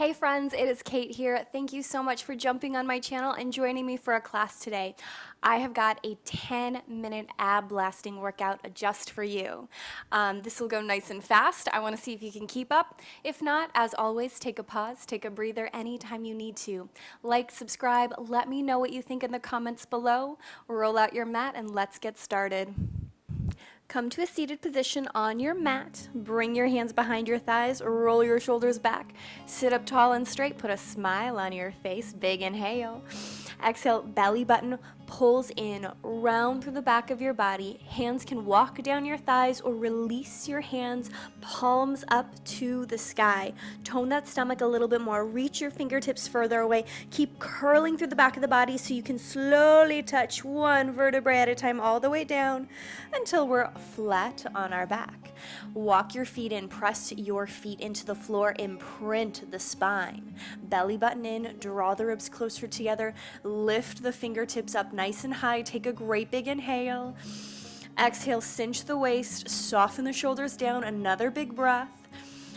Hey friends, it is Kate here. Thank you so much for jumping on my channel and joining me for a class today. I have got a 10-minute ab blasting workout just for you. This will go nice and fast. I want to see if you can keep up. If not, as always, take a pause, take a breather anytime you need to. Like, subscribe, let me know what you think in the comments below. Roll out your mat and let's get started. Come to a seated position on your mat. Bring your hands behind your thighs, roll your shoulders back. Sit up tall and straight, put a smile on your face. Big inhale. Exhale, belly button pulls in, round through the back of your body. Hands can walk down your thighs or release your hands, palms up to the sky. Tone that stomach a little bit more. Reach your fingertips further away. Keep curling through the back of the body so you can slowly touch one vertebrae at a time all the way down until we're flat on our back. Walk your feet in, press your feet into the floor, imprint the spine. Belly button in, draw the ribs closer together, lift the fingertips up nice and high, take a great big inhale. Exhale, cinch the waist, soften the shoulders down, another big breath.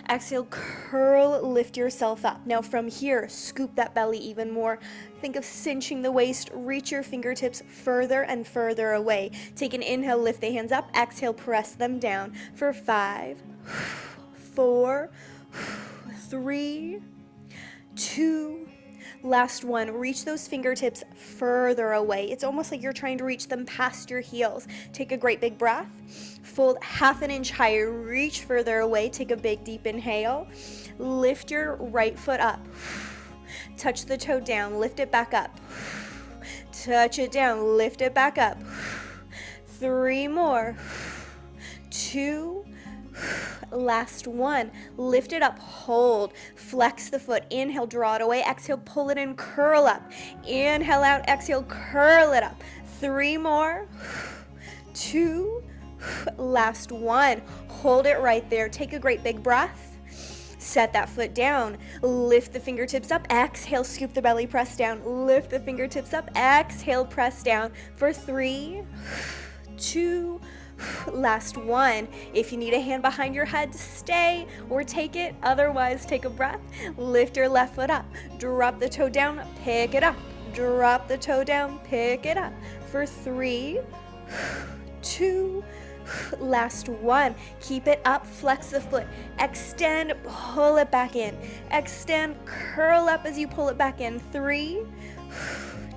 Exhale, curl, lift yourself up. Now from here, scoop that belly even more. Think of cinching the waist, reach your fingertips further and further away. Take an inhale, lift the hands up. Exhale, press them down for 5, 4, 3, 2, last one. Reach those fingertips further away. It's almost like you're trying to reach them past your heels. Take a great big breath. Fold half an inch higher. Reach further away. Take a big deep inhale. Lift your right foot up. Touch the toe down. Lift it back up. Touch it down. Lift it back up. 3 more. 2. Last one. Lift it up, hold, flex the foot, inhale, draw it away, exhale, pull it in, curl up, inhale out, exhale, curl it up. 3 more, 2, last one. Hold it right there. Take a great big breath. Set that foot down, lift the fingertips up, exhale, scoop the belly, press down, lift the fingertips up, exhale, press down for 3, 2, last one. If you need a hand behind your head, stay or take it. Otherwise, take a breath. Lift your left foot up. Drop the toe down, pick it up. Drop the toe down, pick it up for 3, 2, last one. Keep it up, flex the foot. Extend, pull it back in. Extend, curl up as you pull it back in. 3,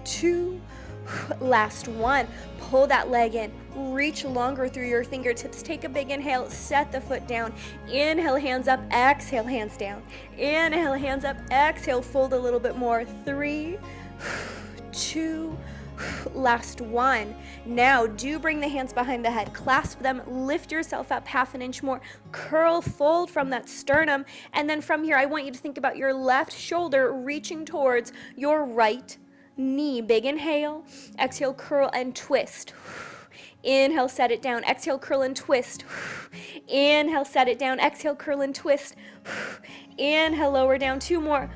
2, last one. Pull that leg in. Reach longer through your fingertips. Take a big inhale. Set the foot down. Inhale, hands up. Exhale, hands down. Inhale, hands up. Exhale, fold a little bit more. 3, 2, last one. Now, do bring the hands behind the head. Clasp them. Lift yourself up half an inch more. Curl, fold from that sternum. And then from here, I want you to think about your left shoulder reaching towards your right knee. Big inhale. Exhale, curl and twist. Inhale, set it down. Exhale, curl and twist. Inhale, set it down. Exhale, curl and twist. Inhale, lower down. 2 more.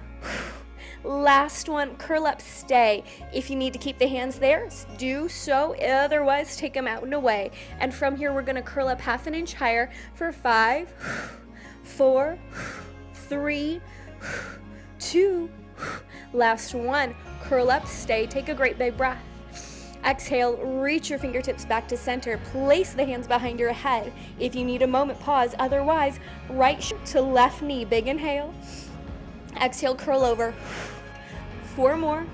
Last one. Curl up, stay. If you need to keep the hands there, do so. Otherwise, take them out and away. And from here, we're going to curl up half an inch higher for 5, 4, 3, 2, last one. Curl up, stay. Take a great big breath. Exhale, reach your fingertips back to center. Place the hands behind your head. If you need a moment, pause. Otherwise, right to left knee. Big inhale. Exhale, curl over. 4 more.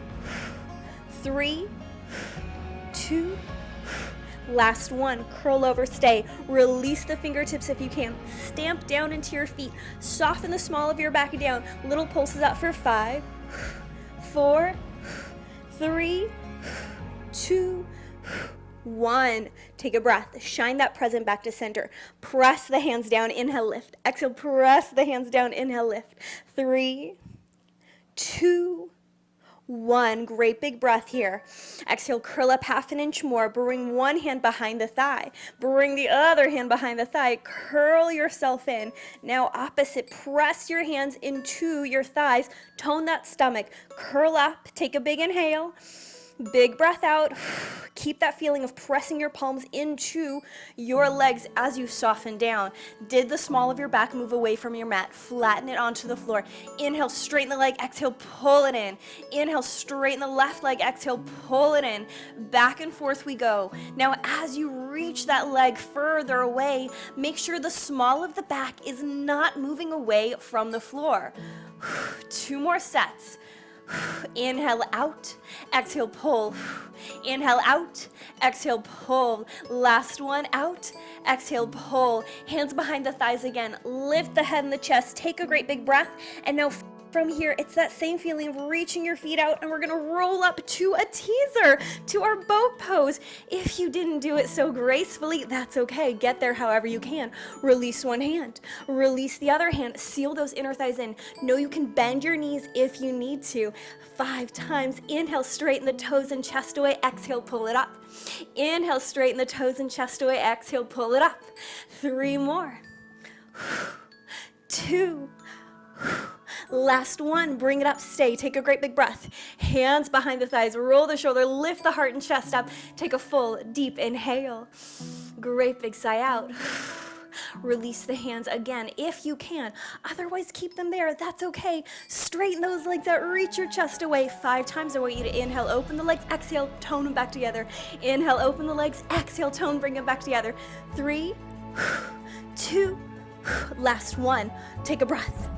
3, 2, last one. Curl over, stay. Release the fingertips if you can. Stamp down into your feet. Soften the small of your back down. Little pulses out for 5, 4, 3, 2, 1. Take a breath. Shine that present back to center. Press the hands down. Inhale, lift. Exhale, press the hands down. Inhale, lift. 3, 2, 1. Great big breath here. Exhale, curl up half an inch more. Bring one hand behind the thigh. Bring the other hand behind the thigh. Curl yourself in. Now opposite. Press your hands into your thighs. Tone that stomach. Curl up. Take a big inhale. Big breath out. Keep that feeling of pressing your palms into your legs as you soften down. Did the small of your back move away from your mat? Flatten it onto the floor. Inhale, straighten the leg. Exhale, pull it in. Inhale, straighten the left leg. Exhale, pull it in. Back and forth we go. Now, as you reach that leg further away, make sure the small of the back is not moving away from the floor. 2 more sets. Inhale out, exhale, pull. Inhale out, exhale, pull. Last one, out, exhale, pull. Hands behind the thighs again. Lift the head and the chest. Take a great big breath. And now from here, it's that same feeling of reaching your feet out, and we're gonna roll up to a teaser, to our boat pose. If you didn't do it so gracefully, that's okay. Get there however you can. Release one hand, release the other hand, seal those inner thighs in. Know you can bend your knees if you need to. 5 times. Inhale, straighten the toes and chest away. Exhale, pull it up. Inhale, straighten the toes and chest away. Exhale, pull it up. 3 more. 2. Last one, bring it up, stay, take a great big breath. Hands behind the thighs, roll the shoulder, lift the heart and chest up. Take a full, deep inhale. Great big sigh out. Release the hands again if you can. Otherwise, keep them there. That's okay. Straighten those legs out. Reach your chest away. 5 times. I want you to inhale, open the legs, exhale, tone them back together. Inhale, open the legs, exhale, tone, bring them back together. 3, 2, last one. Take a breath.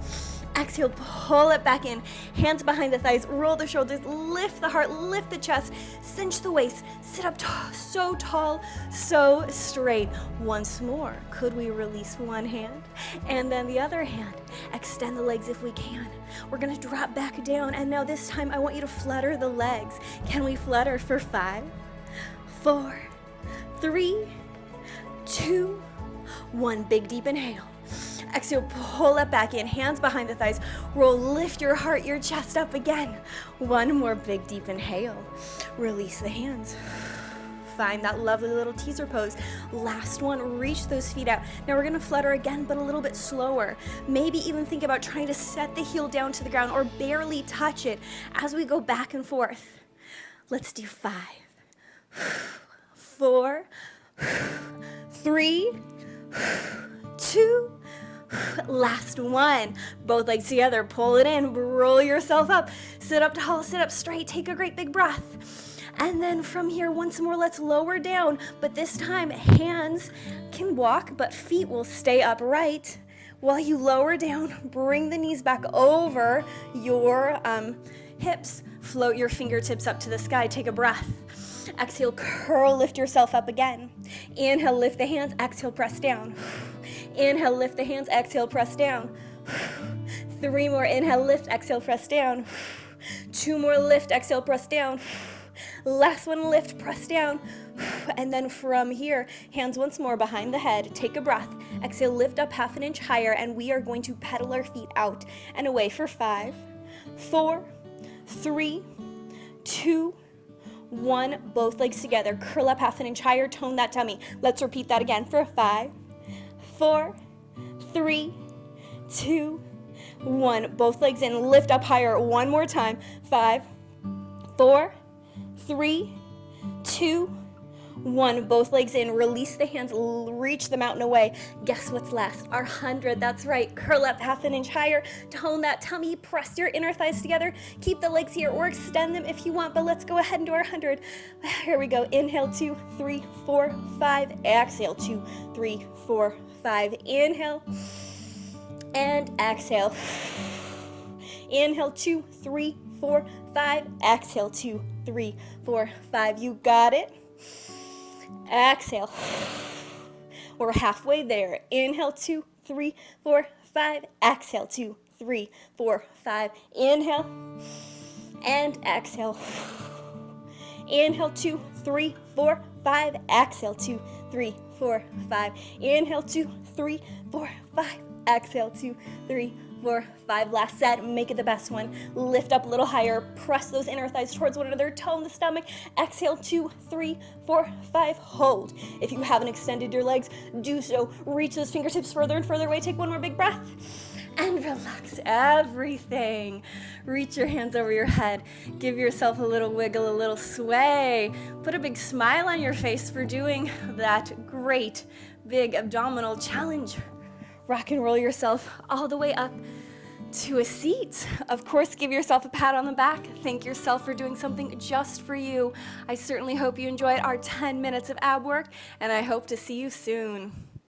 Exhale, pull it back in. Hands behind the thighs, roll the shoulders, lift the heart, lift the chest, cinch the waist, sit up so tall, so straight. Once more, could we release one hand? And then the other hand. Extend the legs if we can. We're gonna drop back down, and now this time I want you to flutter the legs. Can we flutter for 5, 4, 3, 2, 1. Big deep inhale. Exhale, pull it back in, hands behind the thighs. Roll, lift your heart, your chest up again. 1 more big deep inhale. Release the hands. Find that lovely little teaser pose. Last one, reach those feet out. Now we're gonna flutter again, but a little bit slower. Maybe even think about trying to set the heel down to the ground or barely touch it as we go back and forth. Let's do 5, 4, 3, 2, last one. Both legs together, pull it in, roll yourself up, sit up tall, sit up straight, take a great big breath. And then from here, once more, let's lower down, but this time hands can walk, but feet will stay upright. While you lower down, bring the knees back over your hips, float your fingertips up to the sky, take a breath. Exhale, curl, lift yourself up again. Inhale, lift the hands, exhale, press down. Inhale, lift the hands, exhale, press down. 3 more, inhale, lift, exhale, press down. 2 more, lift, exhale, press down. Last one, lift, press down. And then from here, hands once more behind the head, take a breath. Exhale, lift up 1/2 inch higher, and we are going to pedal our feet out and away for 5, 4, 3, 2, 1. Both legs together, curl up 1/2 inch higher, tone that tummy. Let's repeat that again for 5, 4, 3, 2, 1. Both legs in, lift up higher. One more time. 5, 4, 3, 2, 1. Both legs in, release the hands, reach the mountain away. Guess what's last? Our 100, that's right. Curl up 1/2 inch higher, tone that tummy, press your inner thighs together. Keep the legs here or extend them if you want, but let's go ahead and do our 100. Here we go. Inhale, 2, 3, 4, 5. Exhale, 2, 3, 4, 5. Inhale and exhale. Inhale, 2, 3, 4, 5. Exhale, 2, 3, 4, 5. You got it. Exhale. We're halfway there. Inhale, 2, 3, 4, 5. Exhale, 2, 3, 4, 5. Inhale and exhale. Inhale, 2, 3, 4, 5. Exhale, 2, 3, 4, 5. Inhale, 2, 3, 4, 5. Exhale, 2, 3, 4, 5. Last set, make it the best one. Lift up a little higher, press those inner thighs towards one another, tone the stomach. Exhale, 2, 3, 4, 5. Hold. If you haven't extended your legs, do so. Reach those fingertips further and further away. Take one more big breath. and relax everything. Reach your hands over your head. Give yourself a little wiggle, a little sway. Put a big smile on your face for doing that great big abdominal challenge. Rock and roll yourself all the way up to a seat. Of course, give yourself a pat on the back. Thank yourself for doing something just for you. I certainly hope you enjoyed our 10 minutes of ab work, and I hope to see you soon.